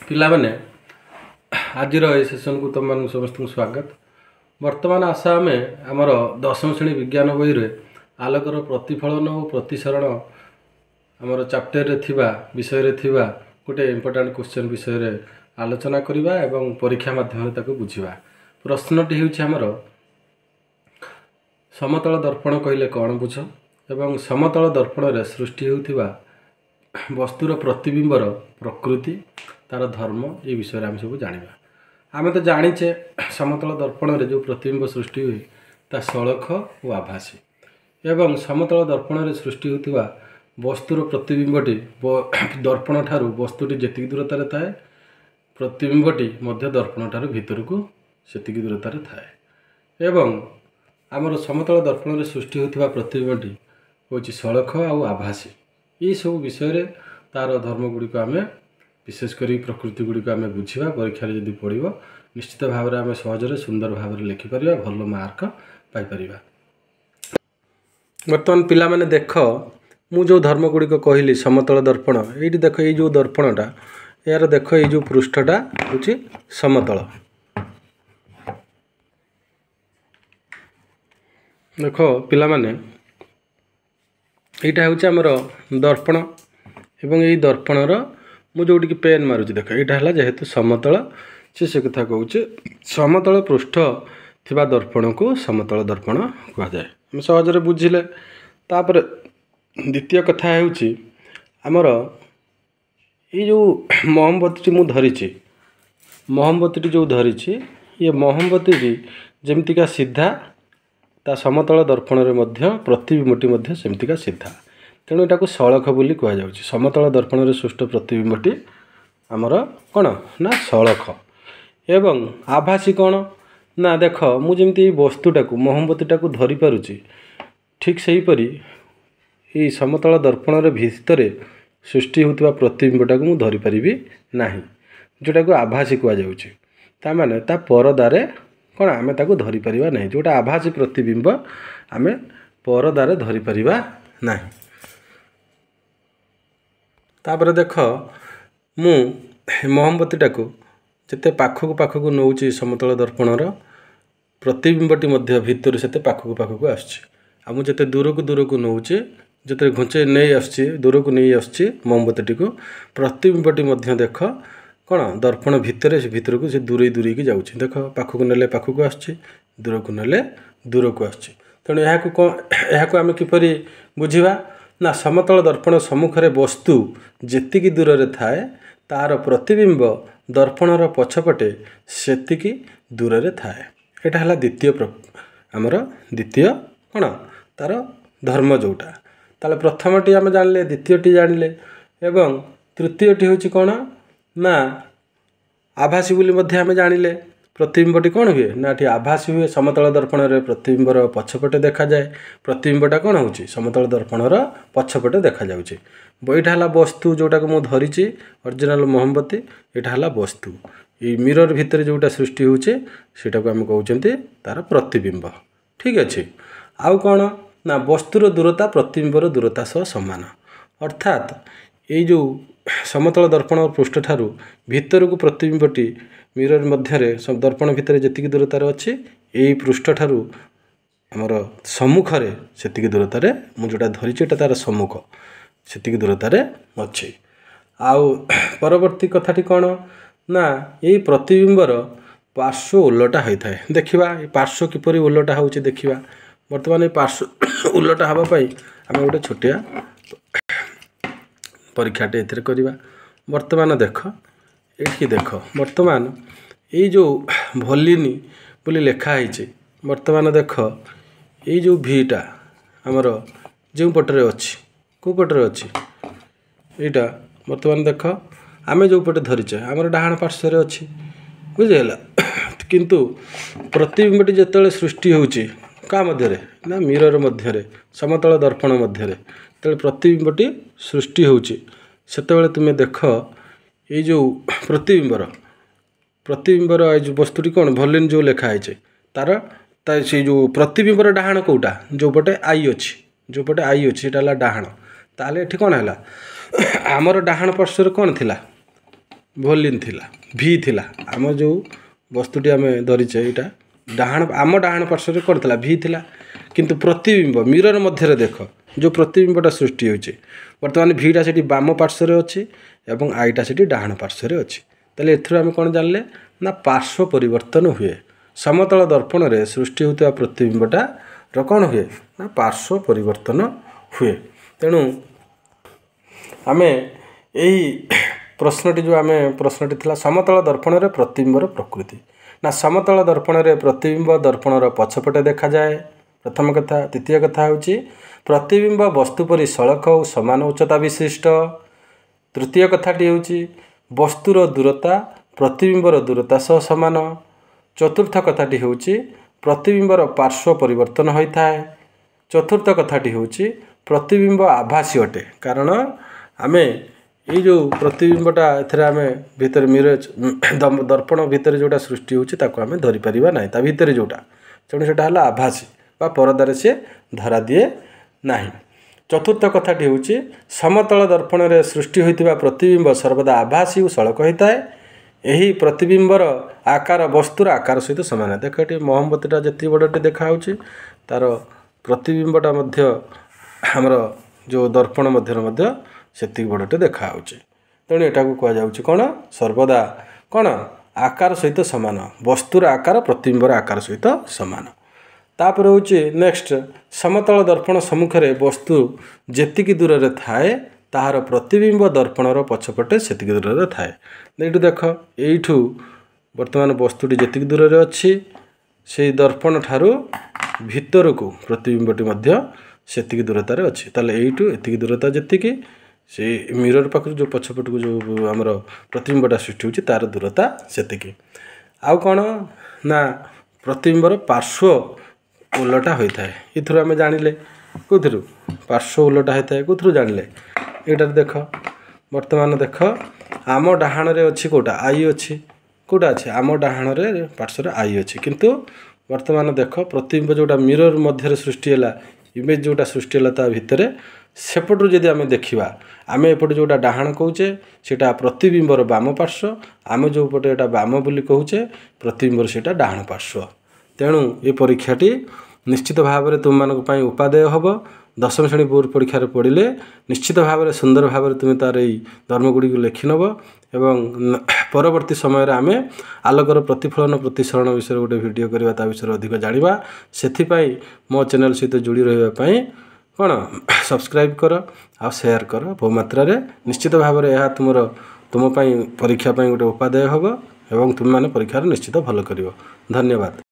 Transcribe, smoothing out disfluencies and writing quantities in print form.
ପିଲାମାନେ ଆଜିର ଏହି ସେସନକୁ ତୁମମାନଙ୍କୁ ସମସ୍ତଙ୍କୁ ସ୍ୱାଗତ। ବର୍ତ୍ତମାନ ଆଶା ଆମେ ଆମର ଦଶମ ଶ୍ରେଣୀ ବିଜ୍ଞାନ ବହିରେ ଆଲୋକର ପ୍ରତିଫଳନ ଓ ପ୍ରତିସରଣ ଆମର ଚାପ୍ଟରରେ ଥିବା ବିଷୟରେ ଥିବା ଗୋଟେ ଇମ୍ପୋର୍ଟାଣ୍ଟ କ୍ୱେଶ୍ଚନ୍ ବିଷୟରେ ଆଲୋଚନା କରିବା ଏବଂ ପରୀକ୍ଷା ମାଧ୍ୟମରେ ତାକୁ ବୁଝିବା। ପ୍ରଶ୍ନଟି ହେଉଛି ଆମର ସମତଳ ଦର୍ପଣ କହିଲେ କ'ଣ ବୁଝ ଏବଂ ସମତଳ ଦର୍ପଣରେ ସୃଷ୍ଟି ହେଉଥିବା ବସ୍ତୁର ପ୍ରତିବିମ୍ବର ପ୍ରକୃତି ତାର ଧର୍ମ ଏ ବିଷୟରେ ଆମେ ସବୁ ଜାଣିବା। ଆମେ ତ ଜାଣିଛେ ସମତଳ ଦର୍ପଣରେ ଯେଉଁ ପ୍ରତିବିମ୍ବ ସୃଷ୍ଟି ହୁଏ ତା ସଳଖ ଓ ଆଭାସୀ ଏବଂ ସମତଳ ଦର୍ପଣରେ ସୃଷ୍ଟି ହେଉଥିବା ବସ୍ତୁର ପ୍ରତିବିମ୍ବଟି ଦର୍ପଣ ଠାରୁ ବସ୍ତୁଟି ଯେତିକି ଦୂରତାରେ ଥାଏ ପ୍ରତିବିମ୍ବଟି ମଧ୍ୟ ଦର୍ପଣ ଠାରୁ ଭିତରକୁ ସେତିକି ଦୂରତାରେ ଥାଏ ଏବଂ ଆମର ସମତଳ ଦର୍ପଣରେ ସୃଷ୍ଟି ହେଉଥିବା ପ୍ରତିବିମ୍ବଟି ହେଉଛି ସଳଖ ଆଉ ଆଭାସୀ। ଏସବୁ ବିଷୟରେ ତାର ଧର୍ମ ଗୁଡ଼ିକ ଆମେ ବିଶେଷ କରି ପ୍ରକୃତି ଗୁଡ଼ିକ ଆମେ ବୁଝିବା। ପରୀକ୍ଷାରେ ଯଦି ପଡ଼ିବ ନିଶ୍ଚିତ ଭାବରେ ଆମେ ସହଜରେ ସୁନ୍ଦର ଭାବରେ ଲେଖିପାରିବା, ଭଲ ମାର୍କ ପାଇପାରିବା। ବର୍ତ୍ତମାନ ପିଲାମାନେ ଦେଖ, ମୁଁ ଯେଉଁ ଧର୍ମ ଗୁଡ଼ିକ କହିଲି ସମତଳ ଦର୍ପଣ, ଏଇଠି ଦେଖ ଏଇ ଯେଉଁ ଦର୍ପଣଟା ଏହାର ଦେଖ ଏଇ ଯେଉଁ ପୃଷ୍ଠଟା ହେଉଛି ସମତଳ। ଦେଖ ପିଲାମାନେ এইটা হচ্ছে আমার দর্পণ এবং এই দর্পণর মু যেটিকি পেন মারুছি দেখ এইটা হল যেহেতু সমতল সে কথা কହୁছে সমতল পৃষ্ঠ থিবা দর্পণকু সমতল দর্পণ কুহযায়। আমি সহজরে বুঝিলে তাপরে দ্বিতীয় কথা ହେଉଛି আমার এই যে মহমবতীটি মু ধরিছি মহমবতীটি যে ধরিছি ইয়ে মহমবতীটি যেমিতিকা সিধা তা সমতল দর্ପଣରେ ମଧ୍ୟ ପ୍ରତିବିମ୍ବଟି ମଧ୍ୟ ସେମିତିକା ସିଧା, ତେଣୁ ଏଟାକୁ ସଳଖ ବୋଲି କୁହାଯାଉଛି। ସମତଳ ଦର୍ପଣରେ ସୃଷ୍ଟ ପ୍ରତିବିମ୍ବଟି ଆମର କ'ଣ ନା ସଳଖ ଏବଂ ଆଭାସୀ କ'ଣ ନା ଦେଖ ମୁଁ ଯେମିତି ଏଇ ବସ୍ତୁଟାକୁ ମହମବତୀଟାକୁ ଧରିପାରୁଛି ଠିକ୍ ସେହିପରି ଏଇ ସମତଳ ଦର୍ପଣର ଭିତରେ ସୃଷ୍ଟି ହେଉଥିବା ପ୍ରତିବିମ୍ବଟାକୁ ମୁଁ ଧରିପାରିବି ନାହିଁ, ଯେଉଁଟାକୁ ଆଭାସୀ କୁହାଯାଉଛି। ତାମାନେ ତା ପରଦାରେ କ'ଣ ଆମେ ତାକୁ ଧରିପାରିବା ନାହିଁ, ଯେଉଁଟା ଆଭାସୀ ପ୍ରତିବିମ୍ବ ଆମେ ପରଦାରେ ଧରିପାରିବା ନାହିଁ। ତାପରେ ଦେଖ ମୁଁ ମହମବତୀଟାକୁ ଯେତେ ପାଖକୁ ନେଉଛି ସମତଳ ଦର୍ପଣର ପ୍ରତିବିମ୍ବଟି ମଧ୍ୟ ଭିତରୁ ସେତେ ପାଖକୁ ଆସୁଛି, ଆଉ ମୁଁ ଯେତେ ଦୂରକୁ ନେଉଛି ଯେତେ ଘୁଞ୍ଚେଇ ନେଇ ଆସୁଛି ଦୂରକୁ ନେଇ ଆସୁଛି ମହମବତୀଟିକୁ ପ୍ରତିବିମ୍ବଟି ମଧ୍ୟ ଦେଖ କ'ଣ ଦର୍ପଣ ଭିତରେ ସେ ଭିତରକୁ ସେ ଦୂରେଇକି ଯାଉଛି। ଦେଖ ପାଖକୁ ନେଲେ ପାଖକୁ ଆସୁଛି, ଦୂରକୁ ନେଲେ ଦୂରକୁ ଆସୁଛି। ତେଣୁ ଏହାକୁ ଆମେ କିପରି ବୁଝିବା ନା ସମତଳ ଦର୍ପଣ ସମ୍ମୁଖରେ ବସ୍ତୁ ଯେତିକି ଦୂରରେ ଥାଏ ତାର ପ୍ରତିବିମ୍ବ ଦର୍ପଣର ପଛପଟେ ସେତିକି ଦୂରରେ ଥାଏ। ଏଇଟା ହେଲା ଆମର ଦ୍ୱିତୀୟ କ'ଣ ତାର ଧର୍ମ ଯେଉଁଟା। ତାହେଲେ ପ୍ରଥମଟି ଆମେ ଜାଣିଲେ, ଦ୍ୱିତୀୟଟି ଜାଣିଲେ ଏବଂ ତୃତୀୟଟି ହେଉଛି କ'ଣ ନା ଆଭାସୀ ବୋଲି ମଧ୍ୟ ଆମେ ଜାଣିଲେ। ପ୍ରତିବିମ୍ବଟି କ'ଣ ହୁଏ ନା ଏଠି ଆଭାସୀ ହୁଏ, ସମତଳ ଦର୍ପଣରେ ପ୍ରତିବିମ୍ବର ପଛପଟେ ଦେଖାଯାଏ। ପ୍ରତିବିମ୍ବଟା କ'ଣ ହେଉଛି ସମତଳ ଦର୍ପଣର ପଛପଟେ ଦେଖାଯାଉଛି। ଏଇଟା ହେଲା ବସ୍ତୁ ଯେଉଁଟାକୁ ମୁଁ ଧରିଛି ଅରିଜିନାଲ ମହମବତୀ, ଏଇଟା ହେଲା ବସ୍ତୁ। ଏଇ ମିରର ଭିତରେ ଯେଉଁଟା ସୃଷ୍ଟି ହେଉଛି ସେଇଟାକୁ ଆମେ କହୁଛନ୍ତି ତାର ପ୍ରତିବିମ୍ବ। ଠିକ୍ ଅଛି। ଆଉ କ'ଣ ନା ବସ୍ତୁର ଦୂରତା ପ୍ରତିବିମ୍ବର ଦୂରତା ସହ ସମାନ, ଅର୍ଥାତ୍ ଏଇ ଯେଉଁ ସମତଳ ଦର୍ପଣ ପୃଷ୍ଠଠାରୁ ଭିତରକୁ ପ୍ରତିବିମ୍ବଟି ମିରର ମଧ୍ୟରେ ଦର୍ପଣ ଭିତରେ ଯେତିକି ଦୂରତାରେ ଅଛି ଏଇ ପୃଷ୍ଠଠାରୁ ଆମର ସମ୍ମୁଖରେ ସେତିକି ଦୂରତାରେ ମୁଁ ଯେଉଁଟା ଧରିଛି ଏଇଟା ତାର ସମ୍ମୁଖ ସେତିକି ଦୂରତାରେ ଅଛି। ଆଉ ପରବର୍ତ୍ତୀ କଥାଟି କ'ଣ ନା ଏଇ ପ୍ରତିବିମ୍ବର ପାର୍ଶ୍ୱ ଓଲଟା ହୋଇଥାଏ। ଦେଖିବା ଏ ପାର୍ଶ୍ୱ କିପରି ଓଲଟା ହେଉଛି ଦେଖିବା। ବର୍ତ୍ତମାନ ଏ ପାର୍ଶ୍ୱ ଓଲଟା ହେବା ପାଇଁ ଆମେ ଗୋଟେ ଛୋଟିଆ ପରୀକ୍ଷାଟେ ଏଥିରେ କରିବା। ବର୍ତ୍ତମାନ ଦେଖ ଏଇଠି ଦେଖ, ବର୍ତ୍ତମାନ ଏଇ ଯେଉଁ ଭଲିନି ବୋଲି ଲେଖା ହେଇଛି, ବର୍ତ୍ତମାନ ଦେଖ ଏଇ ଯେଉଁ ଭିଟା ଆମର ଯେଉଁ ପଟରେ ଅଛି, କେଉଁ ପଟରେ ଅଛି ଏଇଟା ବର୍ତ୍ତମାନ ଦେଖ ଆମେ ଯେଉଁ ପଟେ ଧରିଛେ ଆମର ଡାହାଣ ପାର୍ଶ୍ୱରେ ଅଛି, ବୁଝିହେଲା। କିନ୍ତୁ ପ୍ରତିବିମ୍ବଟି ଯେତେବେଳେ ସୃଷ୍ଟି ହେଉଛି କାହା ମଧ୍ୟରେ ନା ମିରର ମଧ୍ୟରେ ସମତଳ ଦର୍ପଣ ମଧ୍ୟରେ ଯେତେବେଳେ ପ୍ରତିବିମ୍ବଟି ସୃଷ୍ଟି ହେଉଛି ସେତେବେଳେ ତୁମେ ଦେଖ ଏଇ ଯେଉଁ ପ୍ରତିବିମ୍ବର ଏଇ ଯେଉଁ ବସ୍ତୁଟି କ'ଣ ଭଲିନ୍ ଯେଉଁ ଲେଖା ହେଇଛି ତାର ସେଇ ଯେଉଁ ପ୍ରତିବିମ୍ବର ଡାହାଣ କେଉଁଟା, ଯେଉଁପଟେ ଆଇ ଅଛି ସେଇଟା ହେଲା ଡାହାଣ। ତାହେଲେ ଏଠି କ'ଣ ହେଲା ଆମର ଡାହାଣ ପାର୍ଶ୍ୱରେ କ'ଣ ଥିଲା ଭୋଲିନ୍ ଥିଲା ଭି ଥିଲା ଆମ ଯେଉଁ ବସ୍ତୁଟି ଆମେ ଧରିଛେ ଏଇଟା ଆମ ଡାହାଣ ପାର୍ଶ୍ୱରେ କ'ଣ ଥିଲା ଭି ଥିଲା କିନ୍ତୁ ପ୍ରତିବିମ୍ବ ମିରର ମଧ୍ୟରେ ଦେଖ ଯେଉଁ ପ୍ରତିବିମ୍ବଟା ସୃଷ୍ଟି ହେଉଛି ବର୍ତ୍ତମାନ ଭିଟା ସେଠି ବାମ ପାର୍ଶ୍ୱରେ ଅଛି ଏବଂ ଆଇଟା ସେଠି ଡାହାଣ ପାର୍ଶ୍ୱରେ ଅଛି। ତାହେଲେ ଏଥିରୁ ଆମେ କ'ଣ ଜାଣିଲେ ନା ପାର୍ଶ୍ୱ ପରିବର୍ତ୍ତନ ହୁଏ। ସମତଳ ଦର୍ପଣରେ ସୃଷ୍ଟି ହେଉଥିବା ପ୍ରତିବିମ୍ବଟାର କ'ଣ ହୁଏ ନା ପାର୍ଶ୍ୱ ପରିବର୍ତ୍ତନ ହୁଏ। ତେଣୁ ଆମେ ଏହି ପ୍ରଶ୍ନଟି ଥିଲା ସମତଳ ଦର୍ପଣରେ ପ୍ରତିବିମ୍ବର ପ୍ରକୃତି। ନା ସମତଳ ଦର୍ପଣରେ ପ୍ରତିବିମ୍ବ ଦର୍ପଣର ପଛପଟେ ଦେଖାଯାଏ ପ୍ରଥମ କଥା। ଦ୍ୱିତୀୟ କଥା ହେଉଛି ପ୍ରତିବିମ୍ବ ବସ୍ତୁ ପରି ସଳଖ ଓ ସମାନ ଉଚ୍ଚତା ବିଶିଷ୍ଟ। ତୃତୀୟ କଥାଟି ହେଉଛି ବସ୍ତୁର ଦୂରତା ପ୍ରତିବିମ୍ବର ଦୂରତା ସହ ସମାନ। ଚତୁର୍ଥ କଥାଟି ହେଉଛି ପ୍ରତିବିମ୍ବର ପାର୍ଶ୍ୱ ପରିବର୍ତ୍ତନ ହୋଇଥାଏ। ଚତୁର୍ଥ କଥାଟି ହେଉଛି ପ୍ରତିବିମ୍ବ ଆଭାସୀ ଅଟେ କାରଣ ଆମେ ଏଇ ଯେଉଁ ପ୍ରତିବିମ୍ବଟା ଏଥିରେ ଆମେ ଭିତରେ ଦର୍ପଣ ଭିତରେ ଯେଉଁଟା ସୃଷ୍ଟି ହେଉଛି ତାକୁ ଆମେ ଧରିପାରିବା ନାହିଁ ତା ଭିତରେ ଯେଉଁଟା ତେଣୁ ସେଇଟା ହେଲା ଆଭାସୀ ବା ପରଦାରେ ସେ ଧରା ଦିଏ ନାହିଁ। ଚତୁର୍ଥ କଥାଟି ହେଉଛି ସମତଳ ଦର୍ପଣରେ ସୃଷ୍ଟି ହୋଇଥିବା ପ୍ରତିବିମ୍ବ ସର୍ବଦା ଆଭାସୀ ଓ ସଳଖ ହୋଇଥାଏ। ଏହି ପ୍ରତିବିମ୍ବର ଆକାର ବସ୍ତୁର ଆକାର ସହିତ ସମାନ। ଦେଖ ଏଠି ମହମବତୀଟା ଯେତିକି ବଡ଼ଟି ଦେଖାହେଉଛି ତାର ପ୍ରତିବିମ୍ବଟା ମଧ୍ୟ ଆମର ଯେଉଁ ଦର୍ପଣ ମଧ୍ୟରେ ମଧ୍ୟ ସେତିକି ବଡ଼ଟେ ଦେଖାହେଉଛି। ତେଣୁ ଏଟାକୁ କୁହାଯାଉଛି କ'ଣ ସର୍ବଦା କ'ଣ ଆକାର ସହିତ ସମାନ ବସ୍ତୁର ଆକାର ପ୍ରତିବିମ୍ବର ଆକାର ସହିତ ସମାନ। ତାପରେ ହେଉଛି ନେକ୍ସଟ ସମତଳ ଦର୍ପଣ ସମ୍ମୁଖରେ ବସ୍ତୁ ଯେତିକି ଦୂରରେ ଥାଏ ତାହାର ପ୍ରତିବିମ୍ବ ଦର୍ପଣର ପଛପଟେ ସେତିକି ଦୂରରେ ଥାଏ। ଏଇଠୁ ଦେଖ ଏଇଠୁ ବର୍ତ୍ତମାନ ବସ୍ତୁଟି ଯେତିକି ଦୂରରେ ଅଛି ସେଇ ଦର୍ପଣ ଠାରୁ ଭିତରକୁ ପ୍ରତିବିମ୍ବଟି ମଧ୍ୟ ସେତିକି ଦୂରତାରେ ଅଛି। ତାହେଲେ ଏଇଠୁ ଏତିକି ଦୂରତା ଯେତିକି ସେଇ ମିରର ପାଖରୁ ଯେଉଁ ପଛପଟକୁ ଯେଉଁ ଆମର ପ୍ରତିବିମ୍ବଟା ସୃଷ୍ଟି ହେଉଛି ତାର ଦୂରତା ସେତିକି। ଆଉ କ'ଣ ନା ପ୍ରତିବିମ୍ବର ପାର୍ଶ୍ୱ ଓଲଟା ହୋଇଥାଏ। ଏଥିରୁ ଆମେ ଜାଣିଲେ କେଉଁଥିରୁ ପାର୍ଶ୍ୱ ଓଲଟା ହୋଇଥାଏ କେଉଁଥିରୁ ଜାଣିଲେ ଏଇଟାରେ ଦେଖ ବର୍ତ୍ତମାନ ଦେଖ ଆମ ଡାହାଣରେ ଅଛି କେଉଁଟା ଆଇ ଅଛି କେଉଁଟା ଅଛି ଆମ ଡାହାଣରେ ପାର୍ଶ୍ୱରେ ଆଇ ଅଛି କିନ୍ତୁ ବର୍ତ୍ତମାନ ଦେଖ ପ୍ରତିବିମ୍ବ ଯେଉଁଟା ମିରର ମଧ୍ୟରେ ସୃଷ୍ଟି ହେଲା ଇମେଜ ଯେଉଁଟା ସୃଷ୍ଟି ହେଲା ତା ଭିତରେ ସେପଟରୁ ଯଦି ଆମେ ଦେଖିବା ଆମେ ଏପଟେ ଯେଉଁଟା ଡାହାଣ କହୁଛେ ସେଇଟା ପ୍ରତିବିମ୍ବର ବାମ ପାର୍ଶ୍ୱ ଆମେ ଯେଉଁପଟେ ଏଇଟା ବାମ ବୋଲି କହୁଛେ ପ୍ରତିବିମ୍ବର ସେଇଟା ଡାହାଣ ପାର୍ଶ୍ୱ। ତେଣୁ ଏ ପରୀକ୍ଷାଟି ନିଶ୍ଚିତ ଭାବରେ ତୁମମାନଙ୍କ ପାଇଁ ଉପାଦେୟ ହେବ। ଦଶମ ଶ୍ରେଣୀ ବୋର୍ଡ଼ ପରୀକ୍ଷାରେ ପଡ଼ିଲେ ନିଶ୍ଚିତ ଭାବରେ ସୁନ୍ଦର ଭାବରେ ତୁମେ ତାର ଏଇ ଧର୍ମଗୁଡ଼ିକୁ ଲେଖିନେବ ଏବଂ ପରବର୍ତ୍ତୀ ସମୟରେ ଆମେ ଆଲୋକର ପ୍ରତିଫଳନ ପ୍ରତିସରଣ ବିଷୟରେ ଗୋଟେ ଭିଡ଼ିଓ କରିବା ତା ବିଷୟରେ ଅଧିକ ଜାଣିବା। ସେଥିପାଇଁ ମୋ ଚ୍ୟାନେଲ୍ ସହିତ ଯୋଡ଼ି ରହିବା ପାଇଁ କ'ଣ ସବସ୍କ୍ରାଇବ୍ କର ଆଉ ସେୟାର କର ବହୁ ମାତ୍ରାରେ। ନିଶ୍ଚିତ ଭାବରେ ଏହା ତୁମ ପାଇଁ ପରୀକ୍ଷା ପାଇଁ ଗୋଟେ ଉପାଦେୟ ହେବ ଏବଂ ତୁମେମାନେ ପରୀକ୍ଷାରେ ନିଶ୍ଚିତ ଭଲ କରିବ। ଧନ୍ୟବାଦ।